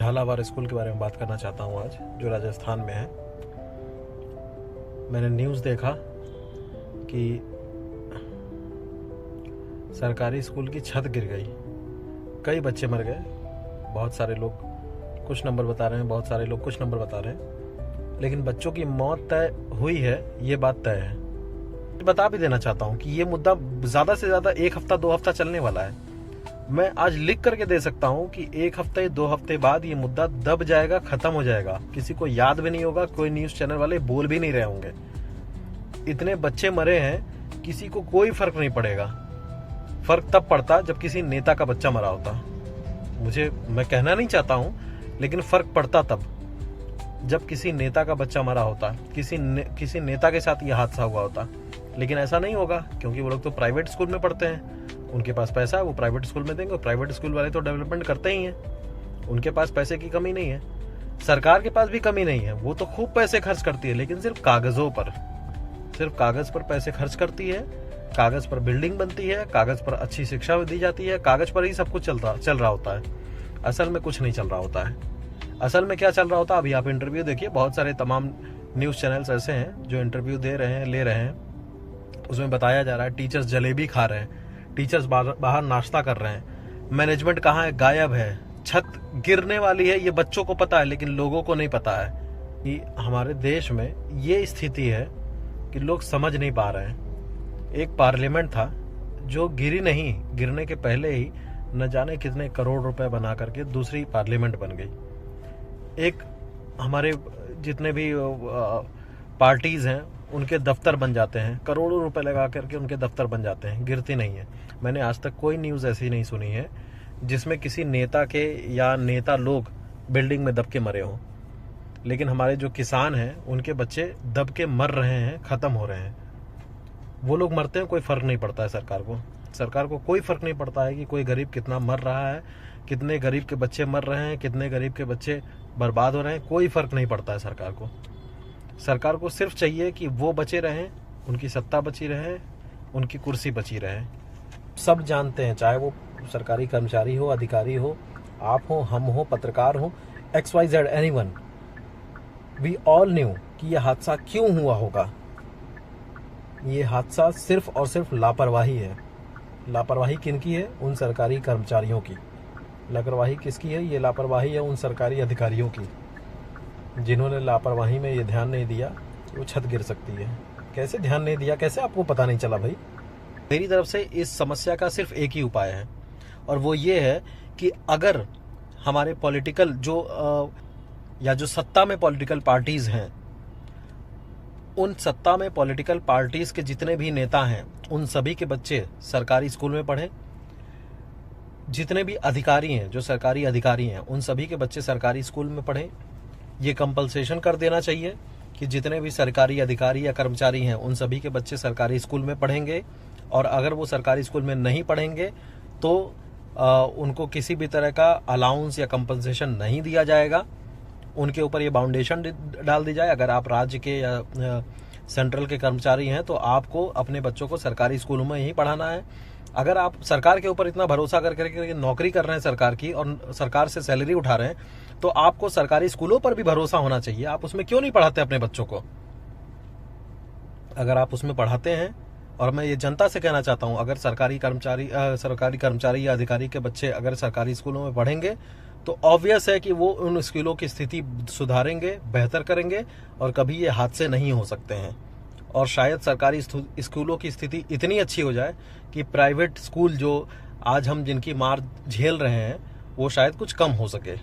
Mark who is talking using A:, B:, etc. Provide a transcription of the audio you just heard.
A: Jhalawar school के बारे में बात करना चाहता हूँ आज, जो राजस्थान में है। मैंने न्यूज़ देखा कि सरकारी स्कूल की छत गिर गई, कई बच्चे मर गए। बहुत सारे लोग कुछ नंबर बता रहे हैं, बहुत सारे लोग कुछ नंबर बता रहे हैं, लेकिन बच्चों की मौत तय हुई है, ये बात तय है। बता भी देना चाहता हूँ कि ये मुद्दा ज़्यादा से ज़्यादा 1 हफ्ता 2 हफ्ता चलने वाला है। मैं आज लिख करके दे सकता हूँ कि 1 हफ्ते 2 हफ्ते बाद ये मुद्दा दब जाएगा, खत्म हो जाएगा। किसी को याद भी नहीं होगा, कोई न्यूज़ चैनल वाले बोल भी नहीं रहे होंगे। इतने बच्चे मरे हैं, किसी को कोई फर्क नहीं पड़ेगा। फर्क तब पड़ता जब किसी नेता का बच्चा मरा होता। मैं कहना नहीं चाहता हूँ, लेकिन फर्क पड़ता तब जब किसी नेता का बच्चा मरा होता, किसी नेता के साथ यह हादसा हुआ होता। लेकिन ऐसा नहीं होगा, क्योंकि वो लोग तो प्राइवेट स्कूल में पढ़ते हैं, उनके पास पैसा है, वो प्राइवेट स्कूल में देंगे। प्राइवेट स्कूल वाले तो डेवलपमेंट करते ही हैं, उनके पास पैसे की कमी नहीं है। सरकार के पास भी कमी नहीं है, वो तो खूब पैसे खर्च करती है, लेकिन सिर्फ कागजों पर, सिर्फ कागज पर पैसे खर्च करती है। कागज पर बिल्डिंग बनती है, कागज पर अच्छी शिक्षा दी जाती है, कागज पर ही सब कुछ चल रहा होता है। असल में कुछ नहीं चल रहा होता है। असल में क्या चल रहा होता है, अभी आप इंटरव्यू देखिए, बहुत सारे तमाम न्यूज़ चैनल्स ऐसे हैं जो इंटरव्यू दे रहे हैं, ले रहे हैं। उसमें बताया जा रहा है टीचर्स जलेबी खा रहे हैं, टीचर्स बाहर नाश्ता कर रहे हैं, मैनेजमेंट कहाँ है, गायब है, छत गिरने वाली है, ये बच्चों को पता है, लेकिन लोगों को नहीं पता है कि हमारे देश में ये स्थिति है कि लोग समझ नहीं पा रहे हैं। एक पार्लियामेंट था जो गिरी नहीं, गिरने के पहले ही न जाने कितने करोड़ रुपए बना करके दूसरी पार्लियामेंट बन गई। एक हमारे जितने भी पार्टीज हैं उनके दफ्तर बन जाते हैं, करोड़ों रुपए लगा करके उनके दफ्तर बन जाते हैं, गिरती नहीं है। मैंने आज तक कोई न्यूज़ ऐसी नहीं सुनी है जिसमें किसी नेता के या नेता लोग बिल्डिंग में दब के मरे हों। लेकिन हमारे जो किसान हैं उनके बच्चे दब के मर रहे हैं, ख़त्म हो रहे हैं। वो लोग मरते हैं, कोई फ़र्क नहीं पड़ता है सरकार को कोई फ़र्क नहीं पड़ता है कि कोई गरीब कितना मर रहा है, कितने गरीब के बच्चे मर रहे हैं, कितने गरीब के बच्चे बर्बाद हो रहे हैं। कोई फ़र्क नहीं पड़ता है सरकार को सिर्फ चाहिए कि वो बचे रहें, उनकी सत्ता बची रहे, उनकी कुर्सी बची रहे। सब जानते हैं, चाहे वो सरकारी कर्मचारी हो, अधिकारी हो, आप हो, हम हो, पत्रकार हो, XYZ anyone, we all knew कि यह हादसा क्यों हुआ होगा। ये हादसा सिर्फ और सिर्फ लापरवाही है। लापरवाही किनकी है? उन सरकारी कर्मचारियों की। लापरवाही किसकी है? ये लापरवाही है उन सरकारी अधिकारियों की, जिन्होंने लापरवाही में ये ध्यान नहीं दिया वो छत गिर सकती है। कैसे ध्यान नहीं दिया, कैसे आपको पता नहीं चला भाई? मेरी तरफ से इस समस्या का सिर्फ एक ही उपाय है, और वो ये है कि अगर हमारे पॉलिटिकल जो सत्ता में पॉलिटिकल पार्टीज हैं, उन सत्ता में पॉलिटिकल पार्टीज के जितने भी नेता हैं, उन सभी के बच्चे सरकारी स्कूल में पढ़ें। जितने भी अधिकारी हैं, जो सरकारी अधिकारी हैं, उन सभी के बच्चे सरकारी स्कूल में पढ़ें। ये कंपल्सेशन कर देना चाहिए कि जितने भी सरकारी अधिकारी या कर्मचारी हैं, उन सभी के बच्चे सरकारी स्कूल में पढ़ेंगे। और अगर वो सरकारी स्कूल में नहीं पढ़ेंगे तो उनको किसी भी तरह का अलाउंस या कंपल्सेशन नहीं दिया जाएगा। उनके ऊपर ये बाउंडेशन डाल दी जाए। अगर आप राज्य के या सेंट्रल के कर्मचारी हैं तो आपको अपने बच्चों को सरकारी स्कूलों में ही पढ़ाना है। अगर आप सरकार के ऊपर इतना भरोसा करके नौकरी कर रहे हैं सरकार की, और सरकार से सैलरी उठा रहे हैं, तो आपको सरकारी स्कूलों पर भी भरोसा होना चाहिए। आप उसमें क्यों नहीं पढ़ाते अपने बच्चों को? अगर आप उसमें पढ़ाते हैं, और मैं ये जनता से कहना चाहता हूँ, अगर सरकारी कर्मचारी या अधिकारी के बच्चे अगर सरकारी स्कूलों में पढ़ेंगे तो ऑब्वियस है कि वो उन स्कूलों की स्थिति सुधारेंगे, बेहतर करेंगे, और कभी ये हादसे नहीं हो सकते हैं। और शायद सरकारी स्कूलों की स्थिति इतनी अच्छी हो जाए कि प्राइवेट स्कूल जो आज हम जिनकी मार झेल रहे हैं, वो शायद कुछ कम हो सके।